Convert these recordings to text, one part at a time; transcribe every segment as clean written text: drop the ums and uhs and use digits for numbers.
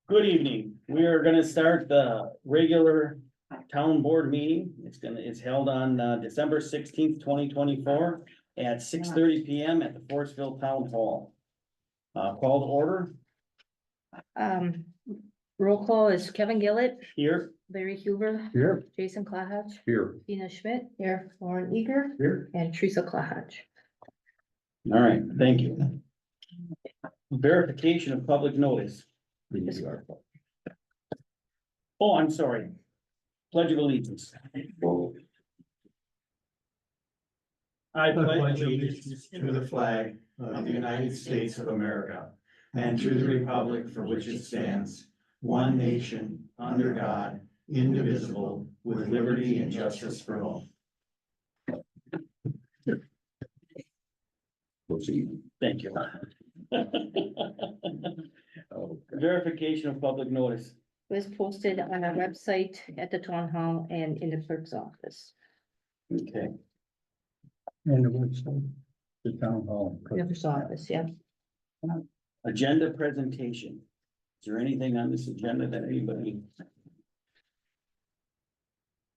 Good evening. We are gonna start the regular town board meeting. It's held on December 16th, 2024 at 6:30 PM at the Forestville Town Hall. Call to order Roll call is Kevin Gillett, here. Larry Huber, Here. Jason Clahach, Here. Tina Schmidt, here, Lauren Eager, Here. and Teresa Clahach. All right, thank you. Verification of public notice. Oh, I'm sorry. Pledge of allegiance. I pledge allegiance to the flag of the United States of America and to the republic for which it stands, one nation, under God, indivisible, with liberty and justice for all. Thank you. Verification of public notice. It was posted on our website, at the town hall, and in the clerk's office. Okay. And the website, the town hall. Clerk's office, yeah. Agenda presentation. Is there anything on this agenda that anybody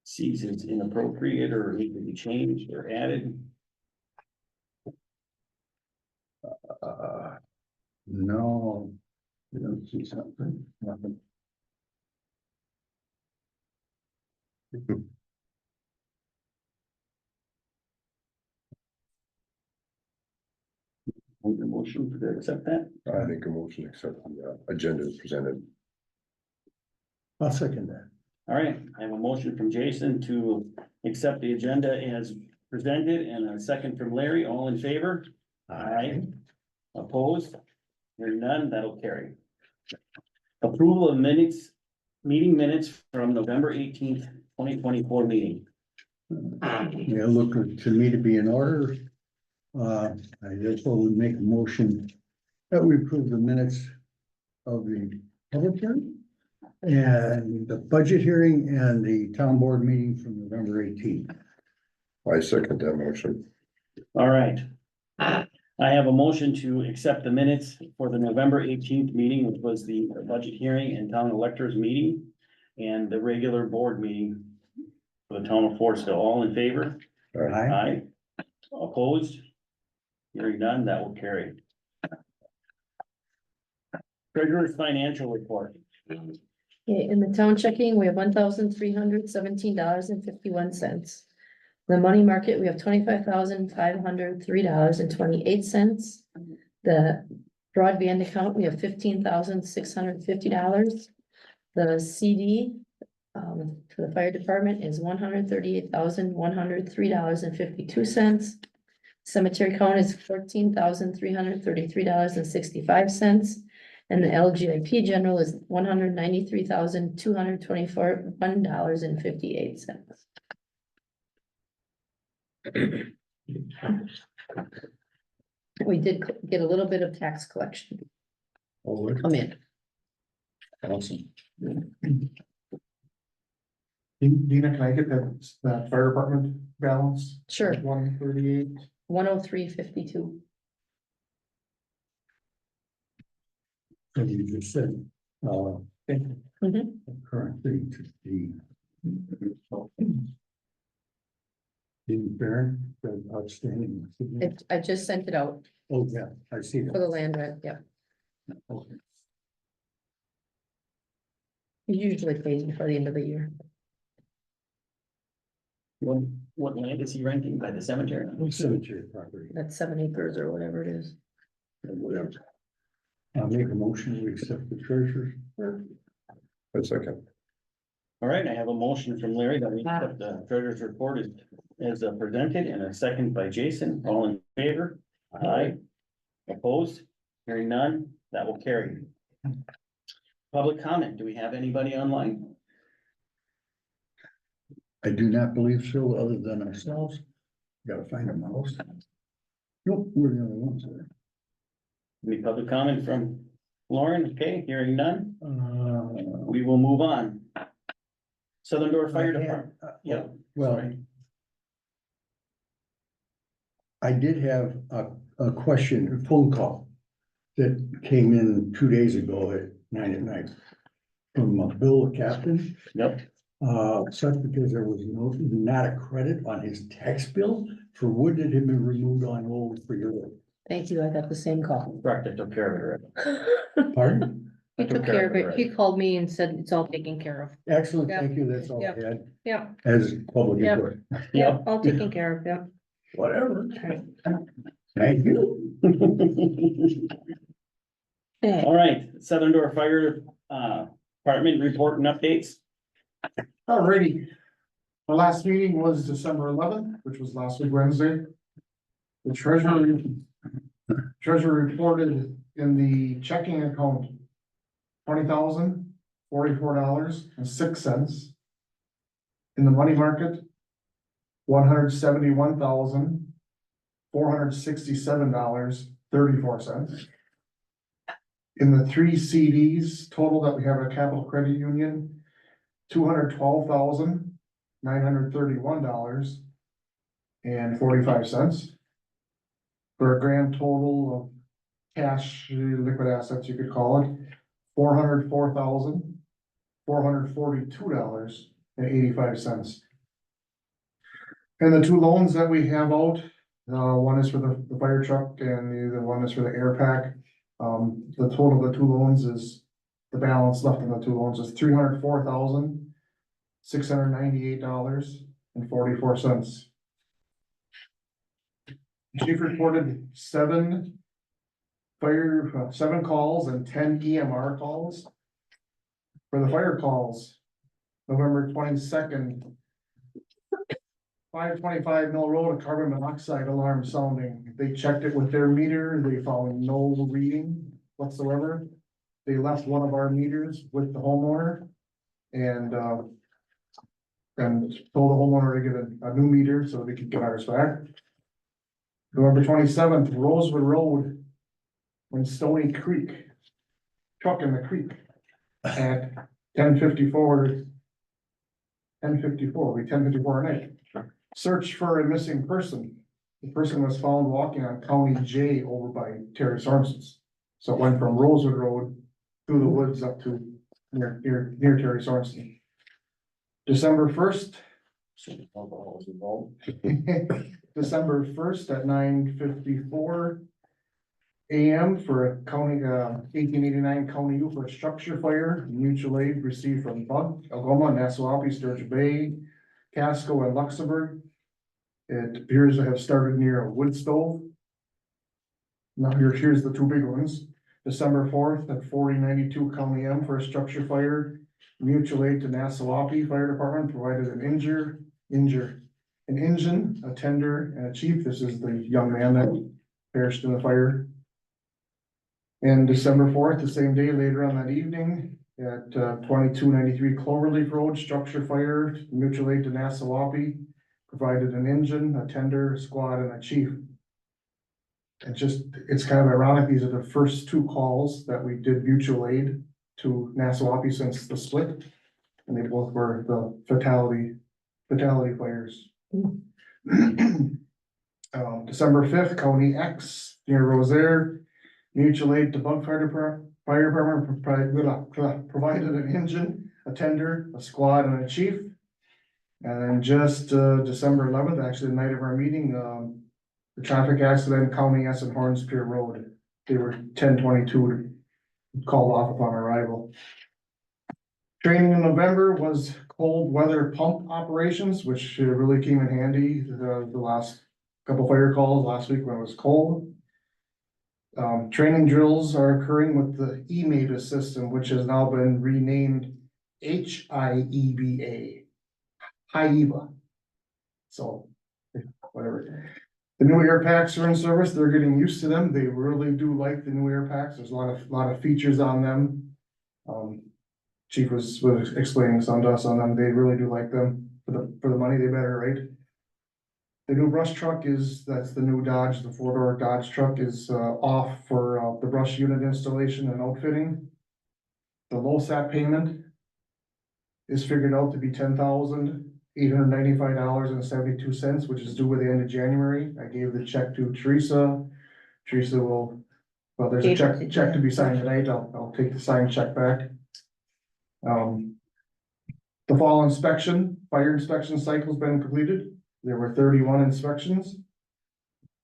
sees as inappropriate or need to be changed or added? No, you don't see something, nothing. Make a motion to accept that? I make a motion to accept the agenda as presented. I'll second that. All right, I have a motion from Jason to accept the agenda as presented and a second from Larry. All in favor? Aye. Opposed? Hearing none, that'll carry. Approval of minutes, meeting minutes from November 18th, 2024 meeting. Yeah, look to me to be in order. I therefore would make a motion that we approve the minutes of the public hearing and the budget hearing and the town board meeting from November 18th. I second that motion. All right. I have a motion to accept the minutes for the November 18th meeting, which was the budget hearing and town electors meeting, and the regular board meeting for the town of Forestville. All in favor? Aye. Opposed? Hearing none, that will carry. Treasurer's financial report. Okay, in the town checking, we have $1,317.51. The money market, we have $25,503.28. The broadband account, we have $15,650. The CD for the fire department is $138,103.52. Cemetery count is $14,333.65. And the LGIP general is $193,224.58. We did get a little bit of tax collection come in. Awesome. Dina, can I get that fire department balance? Sure, 138. 103.52. So you just said, Mhm. currently to the. In Baron, the outstanding. I just sent it out Oh, yeah, I see for the that. land rent, yeah. Okay. He usually pays before the end of the year. What land is he renting by the cemetery? Cemetery property, That's 7 acres or whatever it is. whatever. I'll make a motion to accept the treasurer's. I second. All right, I have a motion from Larry that we accept the treasurer's report as presented and a second by Jason. All in favor? Aye. Opposed? Hearing none, that will carry. Public comment. Do we have anybody online? I do not believe so, other than ourselves. Gotta find a mouse. Nope, we're the only ones there. Any public comment from Lauren? Okay, hearing none, Uh, we will move on. Southern Door Fire I had, Department. Yep. Well, Sorry. I did have a question, a phone call that came in 2 days ago at 9 p.m. from Bill Captain. Yep, Such because there was not a credit on his tax bill for wood that had been removed on hold for your, Thank you, I got the same call. correct, I took care of it. pardon? He took care of it, he called me and said it's all taken care of. Excellent, Yeah. thank you, that's all I had Yeah, as public Yeah. input. yeah, all taken care of, yeah. Whatever. Thank you. Okay. All right, Southern Door Fire, Department report and updates. Alrighty. The last meeting was December 11th, which was last week Wednesday. The treasurer reported in the checking account $20,044.06. In the money market, $171,467.34. In the 3 CDs total that we have at Capital Credit Union, $212,931.45. For a grand total of cash, liquid assets, you could call it, $404,442.85. And the 2 loans that we have out, one is for the fire truck and the one is for the air pack. The total of the 2 loans is, the balance left in the 2 loans is $304,698.44. Chief reported 7 calls and 10 EMR calls. For the fire calls, November 22nd, 525 Mill Road, a carbon monoxide alarm sounding. They checked it with their meter, they found no reading whatsoever. They left one of our meters with the homeowner and told the homeowner to get a new meter so they could get ours back. November 27th, Rosewood Road, in Stony Creek, truck in the creek at 10:54 at night. Search for a missing person. The person was found walking on County J over by Terry Sorensen's. So it went from Rosewood Road through the woods up to near Terry Sorensen. December 1st. December 1st at 9:54 AM for a county, 1889 County U for a structure fire. Mutual aid received from Bug, Algoma, Nassau, Sturgeon Bay, Casco and Luxembourg. It appears to have started near a wood stove. Now here's the 2 big ones. December 4th at 4092 County M for a structure fire. Mutual aid to Nassau Fire Department provided an engine, a tender, and a chief. This is the young man that perished in the fire. And December 4th, the same day, later on that evening, at 2293 Cloverleaf Road, structure fire, mutual aid to Nassau provided an engine, a tender, a squad, and a chief. It's kind of ironic, these are the first 2 calls that we did mutual aid to Nassau since the split. And they both were the fatality fires. December 5th, County X near Rosaire, mutual aid to Bug Fire Department provided an engine, a tender, a squad, and a chief. And then just December 11th, actually the night of our meeting, the traffic accident, County S and Horns Pier Road. They were 10:22 called off upon arrival. Training in November was cold weather pump operations, which really came in handy the last couple fire calls last week when it was cold. Training drills are occurring with the EMAVIS system, which has now been renamed HIEBA. HIEBA. So, whatever. The new air packs are in service. They're getting used to them. They really do like the new air packs. There's a lot of features on them. Chief was explaining some to us on them. They really do like them for the money they better, right? The new brush truck that's the new Dodge, the 4-door Dodge truck is off for the brush unit installation and outfitting. The low SAP payment is figured out to be $10,895.72, which is due by the end of January. I gave the check to Teresa. Teresa will Well, there's a check to be signed tonight. I'll take the signed check back. The fall inspection, fire inspection cycle's been completed. There were 31 inspections.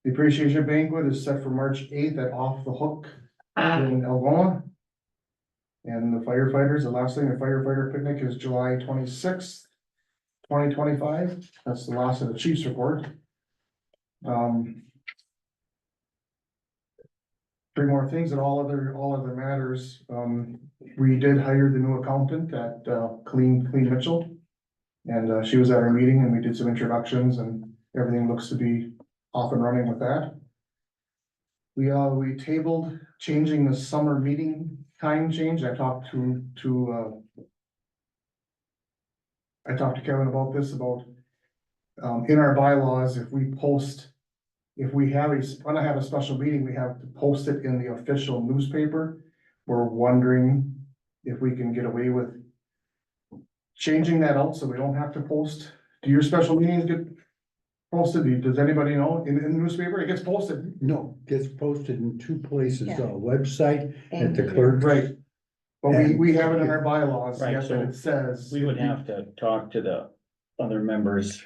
The appreciation banquet is set for March 8th at Off the Hook in Algoma. And the firefighters, the last thing, the firefighter picnic is July 26th, 2025. That's the last of the chief's report. Three more things and all other matters. We did hire the new accountant at Clean Mitchell. And she was at our meeting and we did some introductions and everything looks to be off and running with that. We tabled changing the summer meeting time change. I talked to Kevin about this, in our bylaws, if we wanna have a special meeting, we have to post it in the official newspaper. We're wondering if we can get away with changing that out so we don't have to post. Do your special meetings get posted? Does anybody know in the newspaper? It gets posted. No, gets posted in two places, Yeah. Website at And the clerk. Right. But we have it in our bylaws, Right, yes, so and it says. We would have to talk to the other members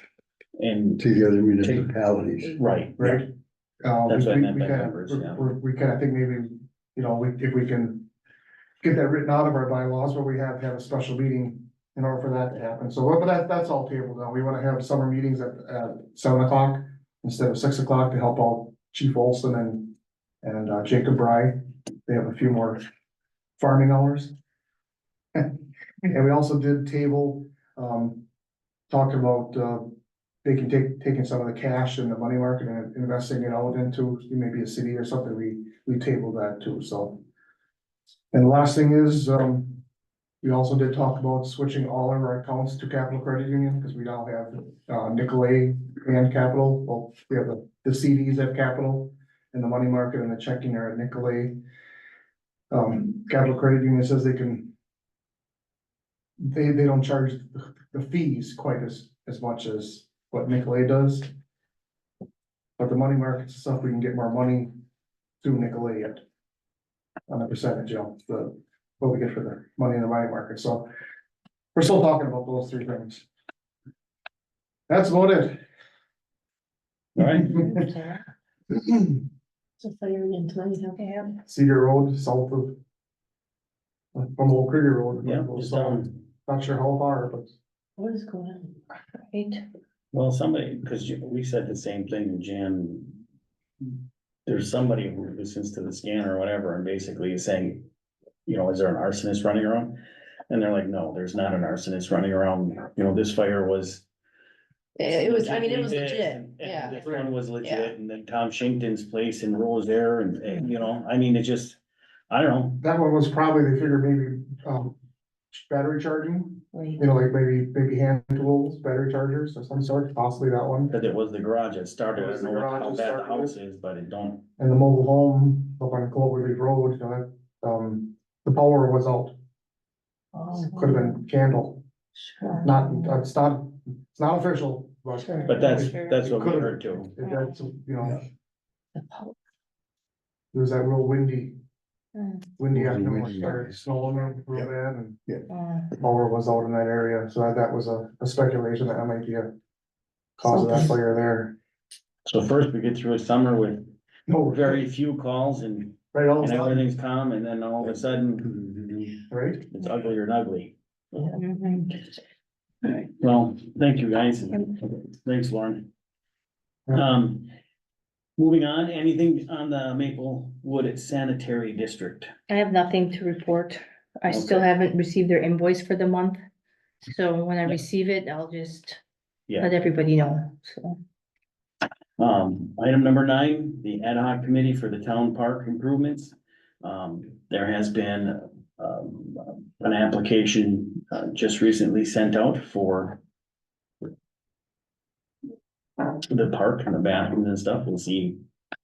and, To the other municipalities. right, Right. That's what I meant by we kinda- members, yeah. We kind of think maybe, if we can get that written out of our bylaws, where we have to have a special meeting in order for that to happen. So, but that's all tabled now. We want to have summer meetings at 7 o'clock instead of 6 o'clock to help out Chief Olson and Jacob Bry. They have a few more farming hours. And we also did table, talking about, taking some of the cash in the money market and investing it out into maybe a city or something. We tabled that too, so. And the last thing is, we also did talk about switching all of our accounts to Capital Credit Union, because we now have, Nicolay and Capital. Well, we have the CDs at Capital and the money market and the checking are at Nicolay. Capital Credit Union says they don't charge the fees quite as much as what Nicolay does. But the money market's stuff, we can get more money through Nicolay yet. On a percentage, what we get for the money in the money market, so. We're still talking about those three things. That's about it. all right, So fire in tonight, okay. Cedar Road, south of. From Old Krieger Road. yeah, Goes just, south. Not sure how far, but What is going on? Right, well, somebody, because we said the same thing, Jan. There's somebody who listens to the scanner or whatever, and basically is saying, is there an arsonist running around? And they're like, no, there's not an arsonist running around, this fire was. It was, I mean, it was this, legit, and yeah. This one was Yeah. legit, and then Tom Shinkton's place in Roseair, and it just, I don't know. that one was probably, they figured maybe, battery charging, right. like maybe hand tools, battery chargers of some sort, possibly that one. That it was the garage that started, It I was don't the know garage how that bad the started house it. is, but it don't. And the mobile home up on Cloverleaf Road, the power was out, Oh, could have been candle, sure. it's not official, but. Sure. But that's Sure. what we Could've- heard too. That's, The pulp. it was that real windy Windy, afternoon, it yeah. started snowing real Yeah. bad, and Uh, the power was out in that area, so that was a speculation that might be a cause of that Something. fire there. So first we get through a summer with No, very few calls and right, all of a sudden, everything's calm, and then all of a sudden, right? it's uglier and ugly. mhm. Well, thank you, guys, and thanks, Lauren. Moving on, anything on the Maplewood Sanitary District? I have nothing to report. I still Okay. haven't received their invoice for the month. So when I Yeah. receive it, I'll just Yeah. let everybody know, so. Item number 9, the ad hoc committee for the town park improvements. There has been, an application, just recently sent out for the park and the bathrooms and stuff. We'll see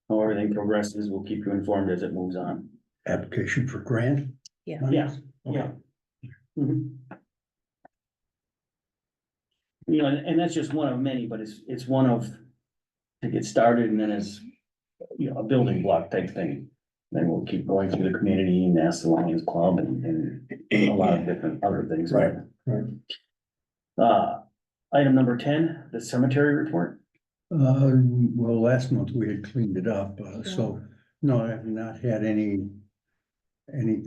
how everything progresses. We'll keep you informed as it moves on. Application for grant? Yeah. money? Yeah. Yeah. Mhm. And that's just one of many, but it's one of, to get started, and then it's, a building block type thing. Then we'll keep going through the community and ask the Lions Club and a lot of different other things. Right, right. Item number 10, the cemetery report. Well, last month we had cleaned it up, so, no, I have not had any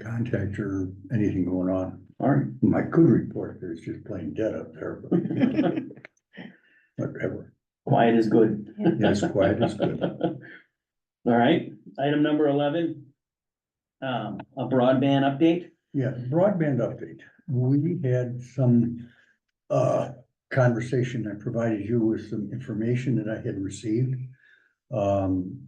contact or anything going on. All right. My good report, there's just plain dead up there, but whatever. Quiet is good. Yes, quiet is good. All right, item number 11. A broadband update. Yeah, broadband update. We had some conversation. I provided you with some information that I had received on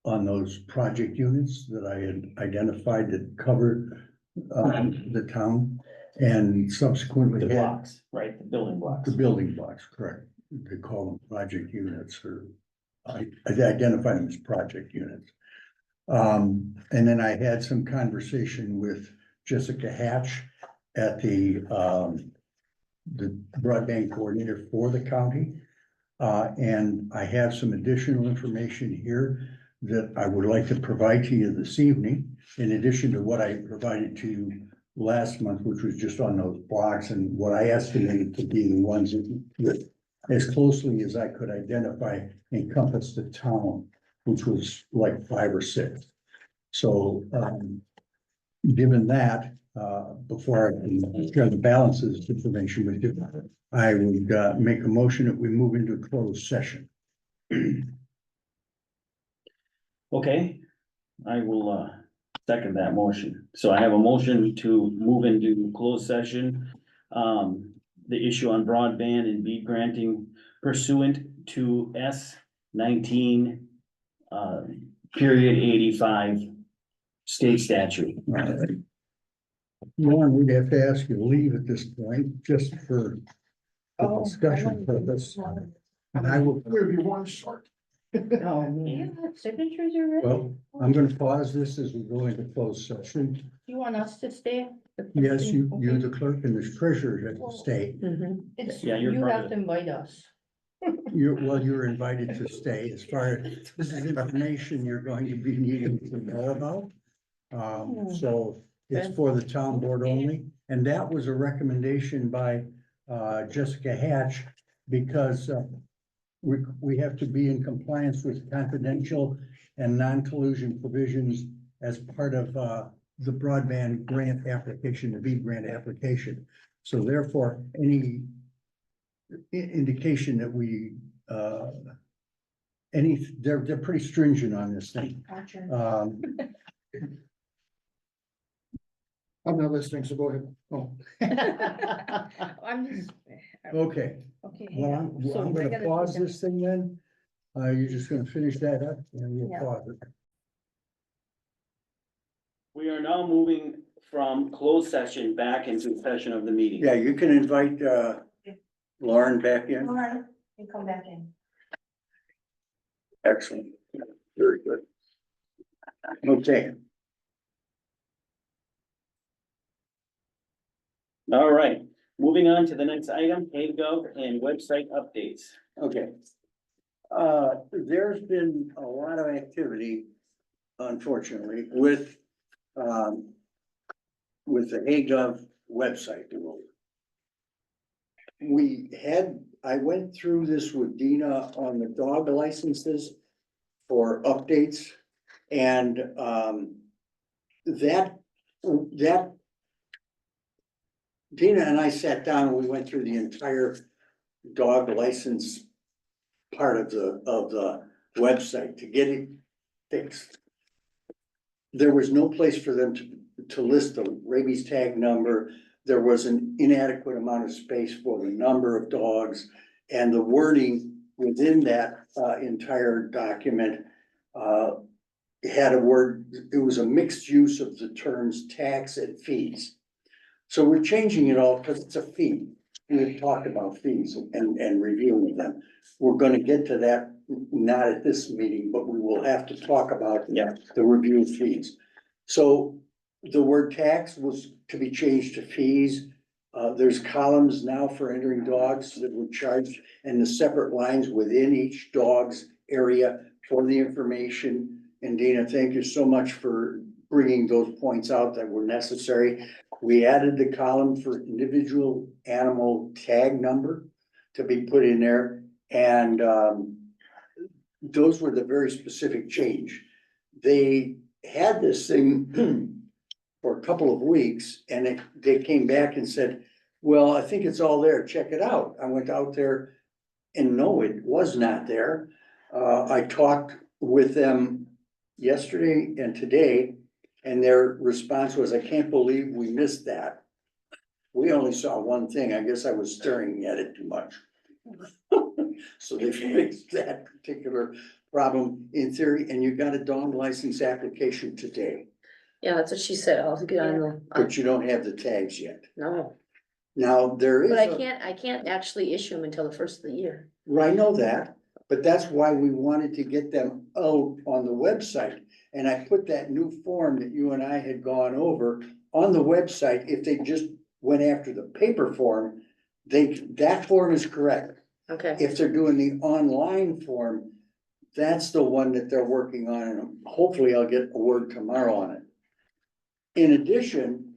those project units that I had identified that covered the town, and subsequently The had blocks, right, the building blocks. the building blocks, correct. They call them project units, or I identify them as project units. And then I had some conversation with Jessica Hatch at the broadband coordinator for the county. And I have some additional information here that I would like to provide to you this evening, in addition to what I provided to you last month, which was just on those blocks, and what I estimated to be the ones that as closely as I could identify encompass the town, which was like 5 or 6. So, given that, before I can share the balances information with you, I would make a motion that we move into a closed session. Okay, I will second that motion. So I have a motion to move into closed session. The issue on broadband and bead granting pursuant to S 19 period 85 state statute. Lauren, we'd have to ask you to leave at this point, just for the discussion purpose. And I will, We'll be one short. Do you have signatures already? well, I'm gonna pause this as we go into closed session. Do you want us to stay? Yes, you, Okay. the clerk and the treasurer have to stay. It's, Yeah, you're you part of have to it. invite us. You're invited to stay. As far as, this is information you're going to be needing to know about. So it's for the town board only, and that was a recommendation by Jessica Hatch, because we have to be in compliance with confidential and non-collusion provisions as part of the broadband grant application, the BEAD grant application. So therefore, any indication that we they're pretty stringent on this thing. Gotcha. I'm not listening, so go ahead. Oh. I'm just, Okay, okay. well, hang on. So I'm we're gonna pause this thing then. You're just gonna finish that up and we'll Yeah. pause it. We are now moving from closed session back into session of the meeting. Yeah, you can invite Lauren back in. Alright, you come back in. Excellent. Very good. Okay. All right, moving on to the next item, HaveGov and website updates. Okay. There's been a lot of activity, unfortunately, with the HaveGov website. I went through this with Dina on the dog licenses for updates, and that Dina and I sat down and we went through the entire dog license part of the website to get it fixed. There was no place for them to list the rabies tag number. There was an inadequate amount of space for the number of dogs, and the wording within that entire document had a word, it was a mixed use of the terms tax and fees. So we're changing it all because it's a fee. We've talked about fees and reviewing them. We're gonna get to that, not at this meeting, but we will have to talk about the review fees. So the word tax was to be changed to fees. There's columns now for entering dogs that were charged, and the separate lines within each dog's area for the information and Dina, thank you so much for bringing those points out that were necessary. We added the column for individual animal tag number to be put in there, and, those were the very specific change. They had this thing for a couple of weeks, and they came back and said, well, I think it's all there, check it out. I went out there and no, it was not there. I talked with them yesterday and today, and their response was, I can't believe we missed that. We only saw one thing. I guess I was staring at it too much. So they fixed that particular problem in theory, and you got a dog license application today, Yeah, that's what she said. I'll get on the, but you don't have the tags yet. no, Now, there is. but a- I can't actually issue them until the first of the year. I know that, but that's why we wanted to get them out on the website. And I put that new form that you and I had gone over on the website. If they just went after the paper form, that form is correct. Okay, If they're doing the online form, that's the one that they're working on, and hopefully I'll get a word tomorrow on it. In addition,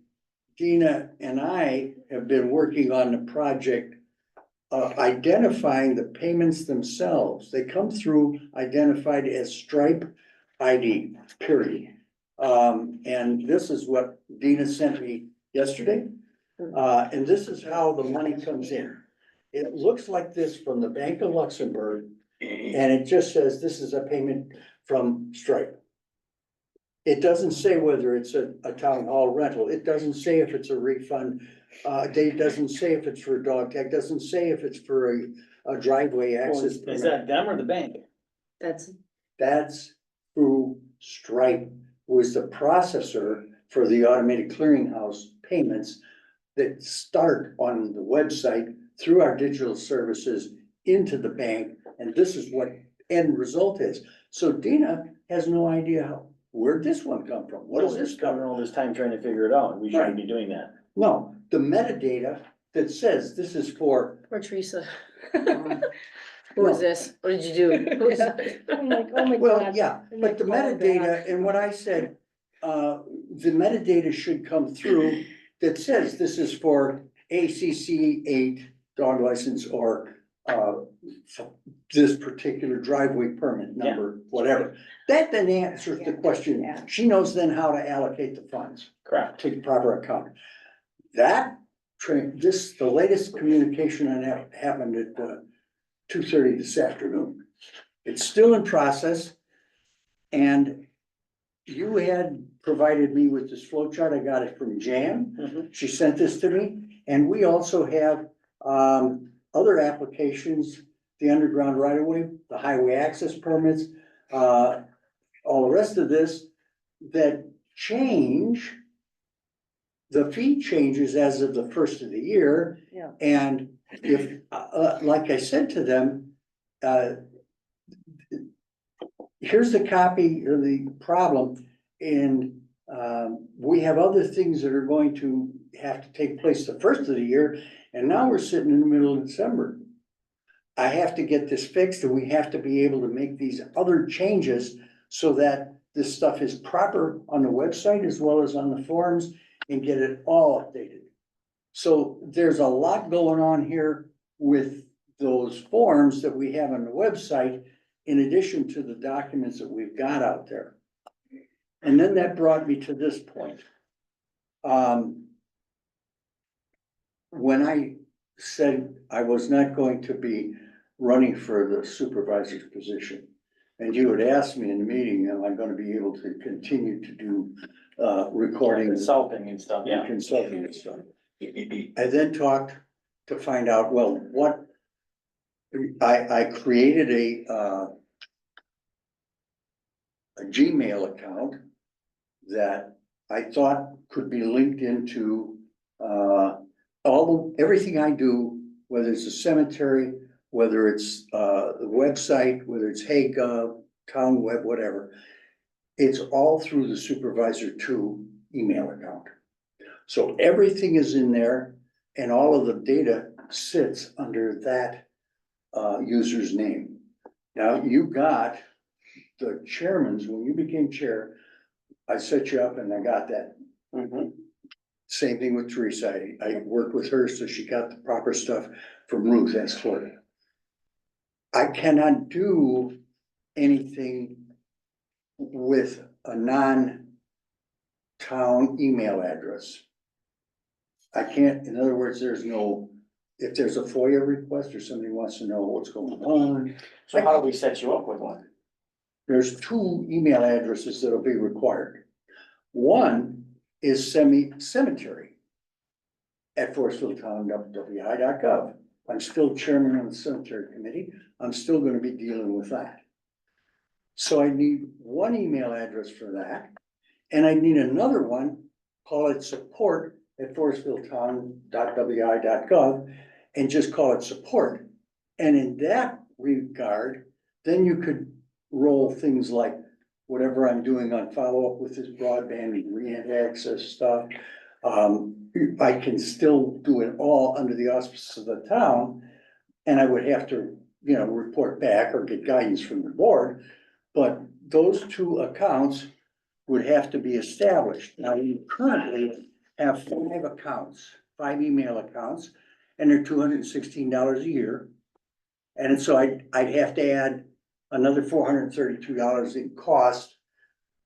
Dina and I have been working on the project identifying the payments themselves. They come through identified as Stripe ID, period. And this is what Dina sent me yesterday. And this is how the money comes in. It looks like this from the Bank of Luxembourg, and it just says this is a payment from Stripe. It doesn't say whether it's a town hall rental. It doesn't say if it's a refund. It doesn't say if it's for a dog tag, doesn't say if it's for a driveway Well, access. is that them or the bank? That's who Stripe was the processor for the automated clearinghouse payments that start on the website through our digital services into the bank, and this is what end result is. So Dina has no idea where'd this one come from? What does this Covering cover? all this time trying to figure it out, and we shouldn't be doing that. No, the metadata that says this is for, poor Teresa. um, Who is this? What did you do? Who is it? I'm like, oh my well, God. yeah, I'm but the like, oh, metadata God. and what I said, the metadata should come through that says this is for ACC 8 dog license or this particular driveway permit number, whatever. That then answers the question. She knows then how to allocate the funds. Correct. Take the proper account. That the latest communication on that happened at 2:30 this afternoon. It's still in process. And you had provided me with this flow chart. I got it from Jan. Mhm. She sent this to me, and we also have other applications, the underground right of way, the highway access permits, all the rest of this that change. The fee changes as of the first of the year. Yeah. And if, like I said to them, here's the copy of the problem, and we have other things that are going to have to take place the first of the year, and now we're sitting in the middle of December. I have to get this fixed, and we have to be able to make these other changes so that this stuff is proper on the website as well as on the forums, and get it all updated. So there's a lot going on here with those forms that we have on the website, in addition to the documents that we've got out there. And then that brought me to this point. When I said I was not going to be running for the supervisor's position, and you had asked me in the meeting, am I gonna be able to continue to do recording? Consulting and stuff, And consulting and stuff. I then talked to find out, well, what, I created a Gmail account that I thought could be linked into, everything I do, whether it's a cemetery, whether it's, the website, whether it's HayGov, Town Web, whatever. It's all through the Supervisor 2 email account. So everything is in there, and all of the data sits under that user's name. Now, you got the chairman's, when you became chair, I set you up and I got that. Mhm. Same thing with Teresa. I worked with her, so she got the proper stuff from Ruth as clerk. I cannot do anything with a non-town email address. I can't, in other words, there's no, if there's a FOIA request or somebody wants to know what's going on, So how do we set you up with one? there's two email addresses that'll be required. One is cemetery at forestville.town.wi.gov. I'm still chairman of the cemetery committee. I'm still gonna be dealing with that. So I need one email address for that. And I need another one, call it support@forestville.town.wi.gov, and just call it support. And in that regard, then you could roll things like whatever I'm doing on follow-up with this broadband and grant access stuff. I can still do it all under the auspices of the town, and I would have to, report back or get guidance from the board. But those two accounts would have to be established. Now, you currently have 5 email accounts, and they're $216 a year. And so I'd have to add another $432 in cost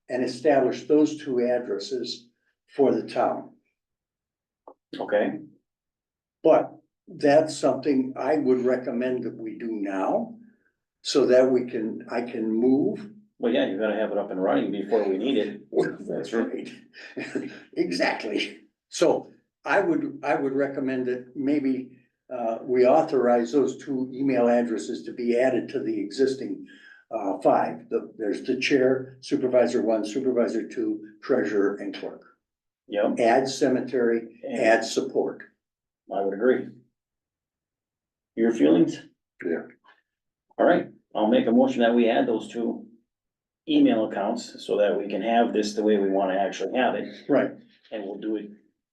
and establish those two addresses for the town. Okay, But that's something I would recommend that we do now, so that I can move. well, yeah, you gotta have it up and running before we need it. That's right. Exactly. So I would recommend that maybe we authorize those two email addresses to be added to the existing 5. There's the chair, supervisor 1, supervisor 2, treasurer, and clerk. Yep, Add cemetery, add support. I would agree. Your feelings? Yeah. All right, I'll make a motion that we add those two email accounts so that we can have this the way we wanna actually have it, Right, and we'll do it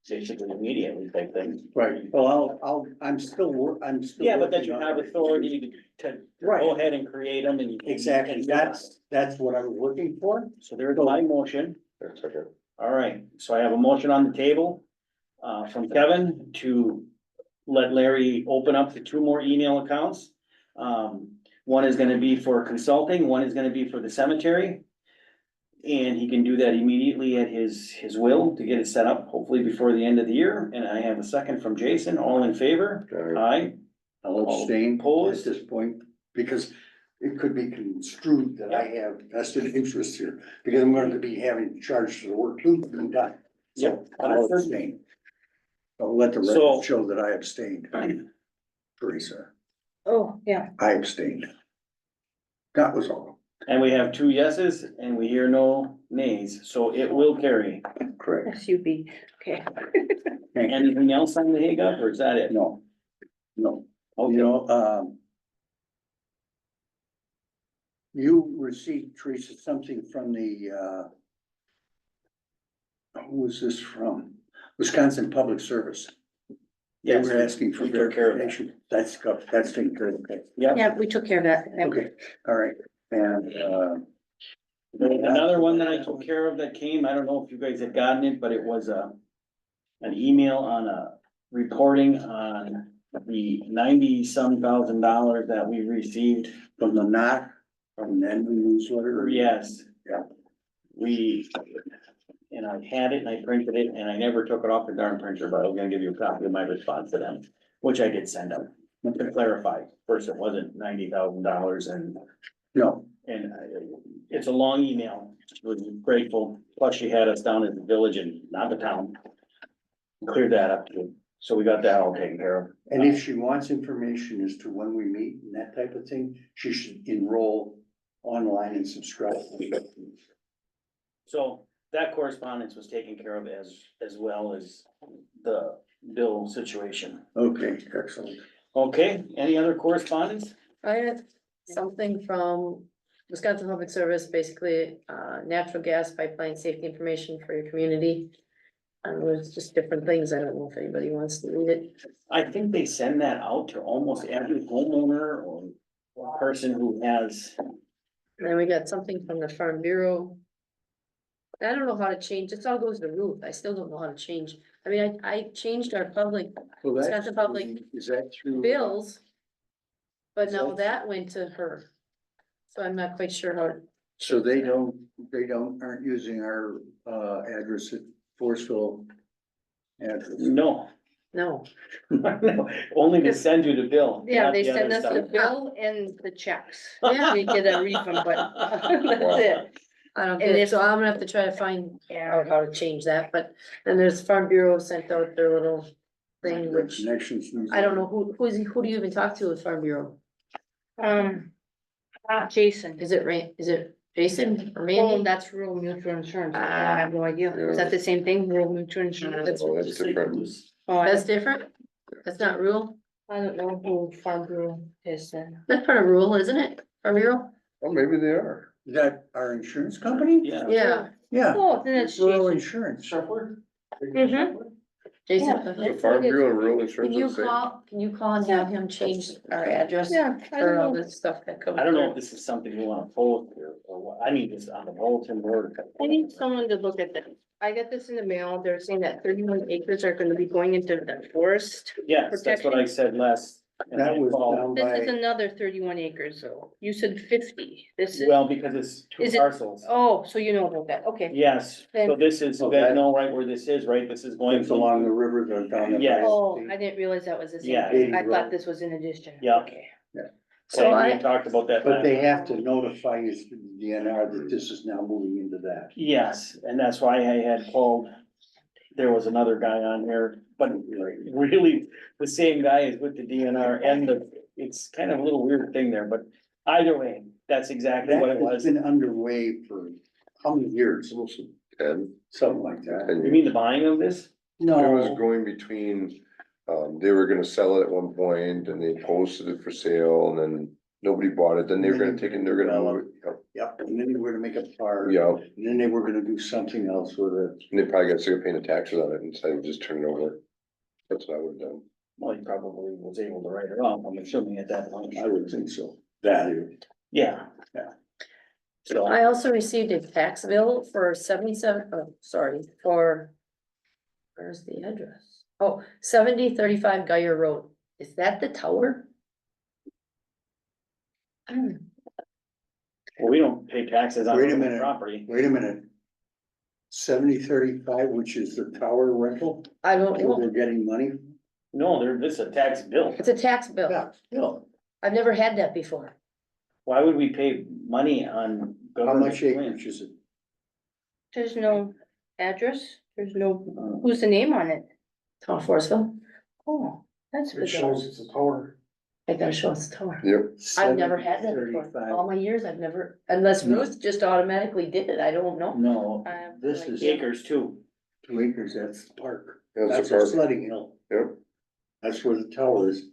basically immediately type thing. right. Well, I'm still. Yeah, but that working you on have it. authority to Right. go ahead and create them and. Exactly, that's what I was looking for. So there's my motion. That's okay. All right, so I have a motion on the table, from Kevin to let Larry open up the 2 more email accounts. One is gonna be for consulting, one is gonna be for the cemetery. And he can do that immediately at his will to get it set up, hopefully before the end of the year. And I have a second from Jason, all in favor? Aye. I'll abstain at Opposed? this point, because it could be construed that I have vested interest here, because I'm going to be having charged for the work too, and done. So Yep. I'll abstain. I'll let the So- record show that I abstained. Teresa, Oh, yeah. I abstained. That was all. And we have 2 yeses and we hear no nays, so it will carry. Correct. SUV, okay. Thank you. Anything else on the Hague up, or is that it? No. No. Okay. You received, Teresa, something from the, who was this from? Wisconsin Public Service. They Yes, were asking for we took care of that. verification. That's taken care of, okay. Yep. Yeah, we took care of that. Okay, all right, and, Another one that I took care of that came, I don't know if you guys had gotten it, but it was an email on a reporting on the 90-some thousand dollars that we received. from the knot, from the Envy newsletter. Yes. Yeah. And I had it and I printed it and I never took it off the darn printer, but I was gonna give you a copy of my response to them, which I did send them. To clarify, first, it wasn't $90,000 No, and it's a long email, was grateful, plus she had us down at the village and not the town. Cleared that up too, so we got that all taken care of. and if she wants information as to when we meet and that type of thing, she should enroll online and subscribe. So that correspondence was taken care of as well as the bill situation. Okay, excellent. Okay, any other correspondence? I had something from Wisconsin Public Service, basically, natural gas pipeline safety information for your community. And it was just different things. I don't know if anybody wants to read it. I think they send that out to almost every homeowner or person who has And then we got something from the Farm Bureau. I don't know how to change, this all goes to the roof, I still don't know how to change, I mean, I changed our public So It's that's got the public Is that through? bills. But Is now that- that went to her. So I'm not quite sure how. So aren't using our, address at Forestville address. No, No, no, only to send you the bill. Yeah, not they the other send us the stuff. bill and the checks. Yeah. We get a refund, but that's it. I don't And get it, if- so I'm gonna have to try to find Yeah. out how to change that, but then there's Farm Bureau sent out their little thing, which Connections. I don't know who do you even talk to with Farm Bureau? Jason. Is it Jason or Oh, Mandy? that's rural mutual insurance. I have no idea. Is that the same thing, rural mutual insurance? Oh, that's different. Oh, That's different? That's not rural? I don't know who Farm Bureau is then. That's part of rural, isn't it? Farm Bureau? Oh, maybe they are. Is that our insurance company? Yeah. Yeah, Yeah. Oh, then it's Rural Jason. insurance. Mhm. Jason. Yeah. The Farm Bureau and rural Can insurance. you are the same. call and have him change our address Yeah, I for all don't know. this stuff that comes? I don't know if through? this is something you wanna post or what, I need this on the bulletin board. I need someone to look at this. I got this in the mail. They're saying that 31 acres are gonna be going into the forest. Yes, that's what I said last. That was down This is by, another 31 acres, though. You said 50. This is, Well, because it's two Is it- parcels. oh, so you know about that. Okay. Yes, so Then- this is, you guys know right where this is, right? This is going it's from, along the river, down there. by Yes. Oh, the- I didn't realize that was the same Yeah. thing. I Road. thought this was in addition. Yeah. Okay. So we I, had talked about that. But they last- have to notify you through the DNR that this is now moving into that. Yes, and that's why I had called, there was another guy on here, but really, the same guy is with the DNR and it's kind of a little weird thing there, but either way, that's exactly what it That has was. been underway for how many years? Almost 10, Something like that. 10 You years. mean the buying of this? It was No, going between, they were gonna sell it at one point and they posted it for sale and then nobody bought it, then they were gonna take it and they're gonna move it. yep, and then they were gonna make a park. Yeah, And then they were gonna do something else with it. and they probably got sick of paying the taxes on it and decided to just turn it over. That's what I would have done. Well, he probably was able to write it off, I'm assuming at that point. I would think so. Value. Yeah. Yeah. So, I also received a tax bill for 77, oh, sorry, where's the address? Oh, 7035 Geyer Road. Is that the tower? well, we don't pay taxes on Wait a our minute. property. Wait a minute. 7035, which is the tower rental, I don't where know. we're getting money? No, this is a tax bill. It's a tax bill. Yeah, still. I've never had that before. Why would we pay money on How government much land? acreage is it? There's no address. There's no, who's the name on it? Town of Forestville. Oh, that's It good. shows it's a tower. I gotta show us the tower. Yep, I've never had that before. 7035. All my years, I've never, unless No. Ruth just automatically did it. I don't know. No, I have this no is idea. Acres too. 2 acres, that's the park. that's That's the a park. sledding hill. Yep, That's where the tower is.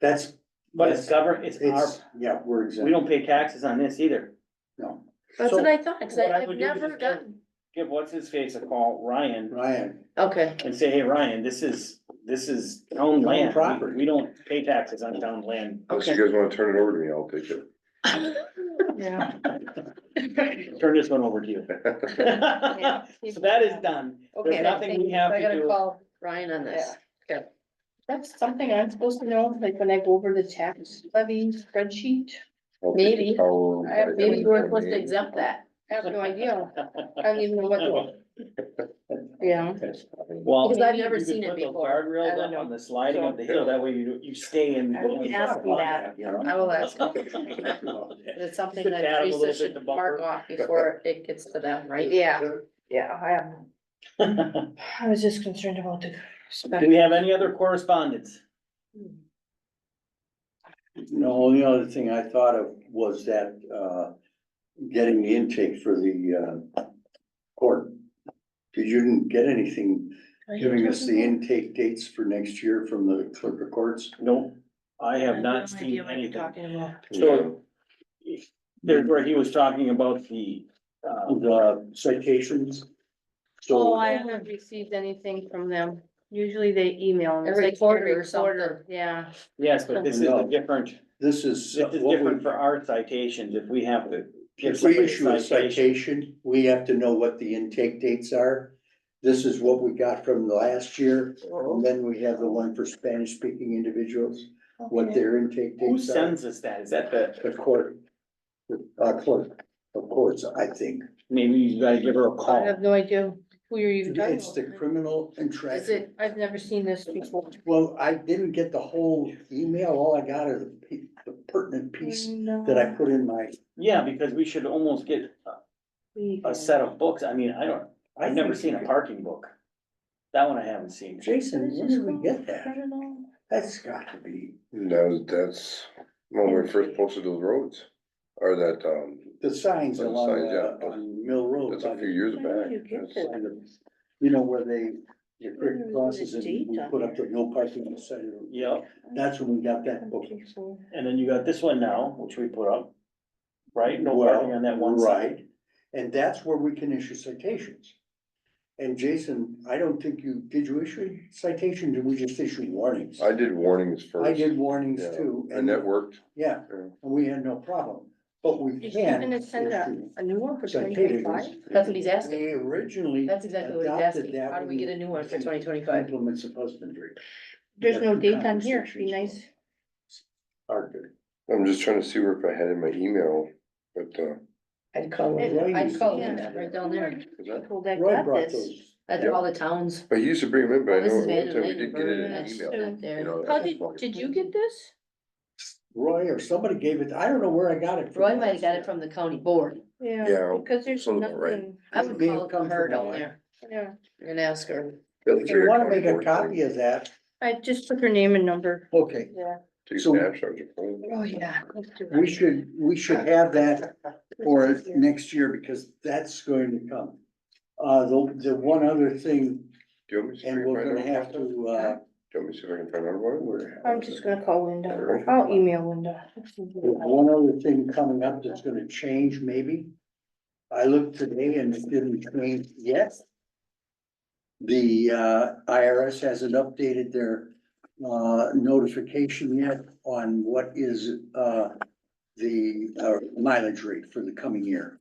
That's, But it's it's our, it's, yeah, we're exempt. we don't pay taxes on this either. No, That's So, what I thought, cause what I I've would do is never just gotten. Give what's his face a call, Ryan, Ryan, Okay, and say, hey, Ryan, this is town land. property. We don't pay taxes on town land. unless you okay. guys wanna turn it over to me, I'll take it. Yeah. Turn this one over to you. Yeah. So that is done. Okay, There's nothing we have I to gotta do. call Ryan on this. That's something I'm supposed to know, like when I go over the tax levy spreadsheet. I'll take the Maybe. tower I have- by Maybe we're supposed to 2028. exempt that. I have no idea. I don't even know what to, yeah. Well. Because I've maybe never you could seen it put those before. I Guardrails don't up know. on the sliding of the hill, that way you stay in. I will ask him that. you know? I will ask him. It's something that Teresa should mark off before it gets to them, right? Yeah, yeah, I am. I was just concerned about the. Do we have any other correspondence? No, the other thing I thought of was that, getting the intake for the, court. Did you didn't get anything giving us the intake dates for next year from the clerk of courts? No, I have no not idea seen what you're anything. talking about. So, there's where he was talking about the, The citations? Oh, So, I haven't received anything from them. Usually they email. and it's Every like quarter or every quarter. something. Yeah, yes, but this is a No. different, this is. this is what different we- for our citations, if we have to give If we somebody issue a citation, we have to know what the intake dates are. This is what we got from the last year, and then we have the one for Spanish speaking individuals, what Okay. their intake Who dates are. sends us that? Is that The court, clerk, of course, I think. maybe you gotta give her a I call. have no idea who you're even talking It's the about. criminal Is entrapment. it, I've never seen this before. Well, I didn't get the whole email, all I got is the pertinent piece that I No. put in my. Yeah, because we should almost get a set of books. I mean, I've never seen a parking book. That one I haven't seen. Jason, when did we get that? That's got to be, That's when we first posted those roads, or that, the signs The along, signs, yeah. on Mill Road. that's a by few the- years When did back. you get That's- this? You know, where the creek Where crosses was and the we date on put up the no parking on the side of the road. Yep, That's when we got that book. and then you got this one now, which we put up. Right? No Well, parking on that one side. right. And that's where we can issue citations. And Jason, I don't think did you issue citation? Did we just issue warnings? I did warnings first. I did warnings Yeah, too. And that worked. Yeah, Yeah. and we had no problem, but we Is she can. gonna send issue a new one for twenty citations. twenty-five? that's what he's asking. They originally. That's exactly what he's adopted asking. that How do we when get a new one for 2025? Implements of husbandry. There's That's no the date on here, be conversations. nice. Arthur. I'm just trying to see where if I had in my email, but, I'd call Roy it, I'd used call to it do that. right down there. is that? People that Roy got brought this. those. That's all the towns. But he used to bring them in, but I Oh, this know is at one time we Van did get it in an That's email. right there. You know, How that's did you get this? Roy or somebody gave it, I don't know where I got it. from. Roy might have got it from the county board. Yeah, Because there's sounds about right. nothing, I would May have call come her from down Roy. there yeah. and ask her. If you wanna make a copy of that, I just took her name and number. okay, Yeah. Take So- snapshots of your phone. Oh, yeah. let's do we that. we should have that for next year because that's going to come. The one other thing, Do you want me to see if I and can we're find gonna out have about that? Do to, you want me to see if I can find out about it? I'm just gonna call Linda. I'll email Linda. there's one other thing coming up that's gonna change maybe. I looked today and it didn't change yet. The IRS hasn't updated their notification yet on what is the mileage rate for the coming year.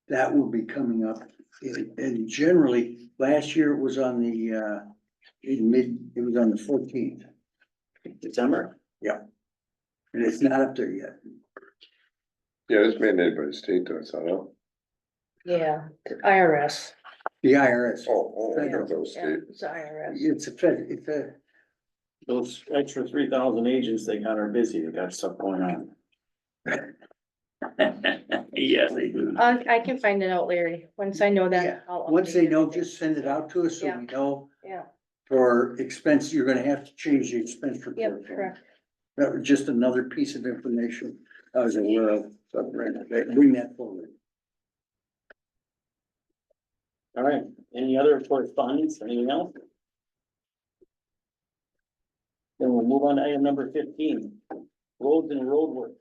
That will be coming up, and generally, last year it was on the it was on the 14th, December? and it's not up there yet. Yeah, it's mandated by the state though, so I know. Yeah, the IRS. The IRS, Oh, I thought that was Yeah, state. it's the IRS. it's a, Those extra 3,000 agents they got are busy. They got stuff going on. Yes, they do. I can find it out, Larry. Once I know Yeah, that. I'll once update they know, everything. just send it out to us so Yeah. we know. Yeah. For expense, you're gonna have to change the expense report. Yep, correct. That was just another piece of information I was aware of, so bring that forward. All right, any other correspondence, anything else? Then we'll move on to item number 15, roads and road work.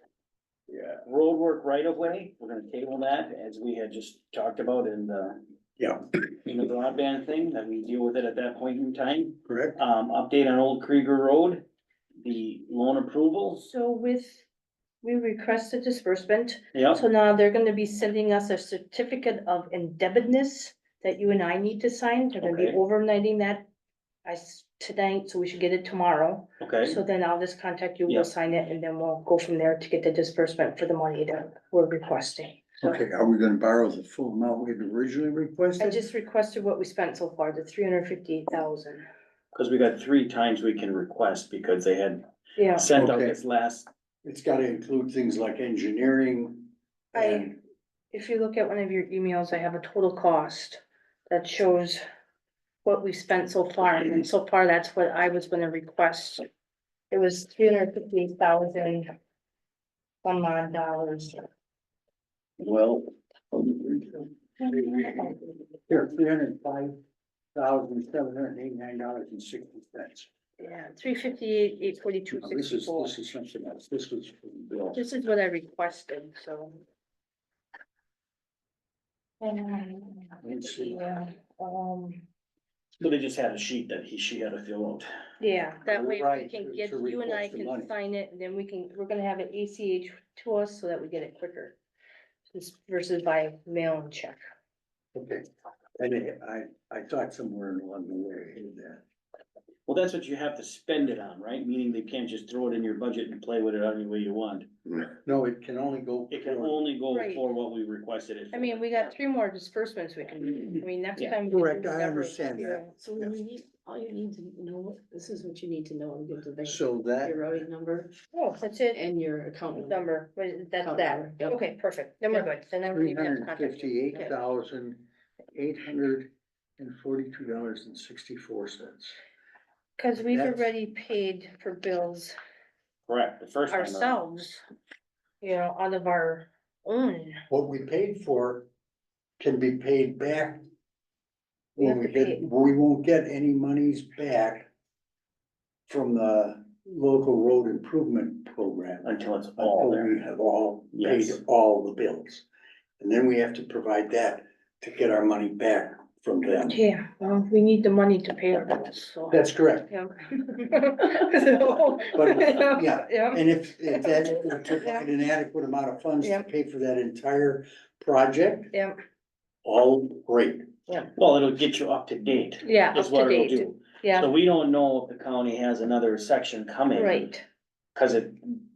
Yeah. Road work right of way, we're gonna table that as we had just talked about in the broadband thing, that we deal with it at that point in time. Correct? Update on Old Krieger Road, the loan approval, So we requested disbursement, yep, so now they're gonna be sending us a certificate of indebtedness that you and I need to sign. They're gonna be Okay. overnighting that tonight, so we should get it tomorrow. okay, So then I'll just contact you, Yeah. we'll sign it, and then we'll go from there to get the disbursement for the money that we're requesting. So Okay, are we gonna borrow the full amount we had originally I requested? just requested what we spent so far, the 358,000. cause we got 3 times we can request because they had Yeah, sent out Okay. this last, It's gotta include things like engineering. and- if you look at one of your emails, I have a total cost that shows what we spent so far, and so far, that's what I was gonna request. It was 358,000 some odd dollars. Well. Here, $305,789.60. Yeah, 358, 842, This 64. is something else, this was for the bill. This is what I requested, so. Let's see. Yeah, so they just had a sheet that she had to fill out. yeah, that way we Right, can to get, you and I request the money. can sign it, and then we're gonna have it ACH to us so that we get it quicker. this versus by mail and check. Okay, and I thought somewhere along the way I heard that. Well, that's what you have to spend it on, right? Meaning they can't just throw it in your budget and play with it any way you want. No, it can only go. It can only go Right. for what we requested it. I mean, we got 3 more disbursements we can do. I mean, next Yeah. time. we can Correct, do I whatever. understand that. So we need, all you need to know, this is what you need to know and give to the bank. So that, Your routing number Oh, that's it. and your account number. Number, wait, that's Account that. number, yep. Okay, perfect. Then we're Yep. good. Then I don't three even have to hundred contact you. fifty-eight thousand, $842.64. Cause we've That's- already paid for bills Correct, the first time around. ourselves, you know, out of our own. What we paid for can be paid back. We When have we to get, pay- we won't get any monies back from the local road improvement program. Until it's all Until there. we have all paid Yes. all the bills. And then we have to provide that to get our money back from them. Yeah, well, we need the money to pay our bills, so. That's correct. Yeah. So, But, yeah, Yeah. And if that would provide an adequate amount of funds to Yeah. pay for that entire project, Yeah, all great. Well, it'll get you up to date. yeah, up Is to what it'll date, do. So yeah, we don't know if the county has another section coming. right, Cause there's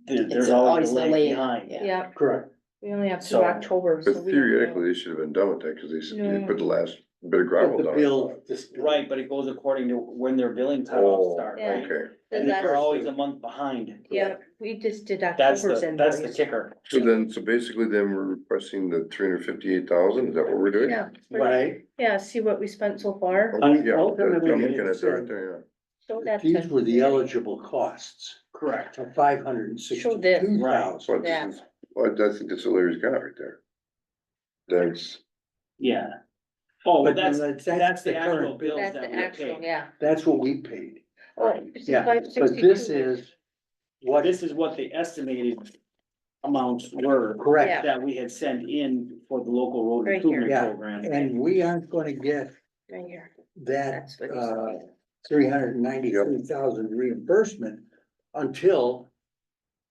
It's always a delay delayed, behind. yeah. yeah, Correct. we only have So- through October, so But we don't know. theoretically, they should have been done with that, cause they said they No. put the last bit of But gravel the down. bill, this. Right, but it goes according to when their billing Oh, times start, Yeah. right? okay. And they're always a month behind. Yeah, we just did That's October's that's the invoice. kicker. So basically then we're requesting the 358,000, is that what we're doing? Yeah, Right. yeah, see what we spent so far, Oh, yeah, Ultimately, I'm looking at it's, that right there, so that's. These were the eligible costs Correct. of $562,000. yeah. But Yeah. this is, well, I think that's what Larry's got right there. That's, Yeah. Oh, well, But that's the actual current bill. bills That's that the we actual, paid. yeah. That's what we paid. Oh, Yeah, but 562. this is what This is what the estimated amounts were correct. that we had sent in for the local road Right here. improvement Yeah. program. And we aren't gonna get Right here, that, that's what he's saying. 393,000 reimbursement until.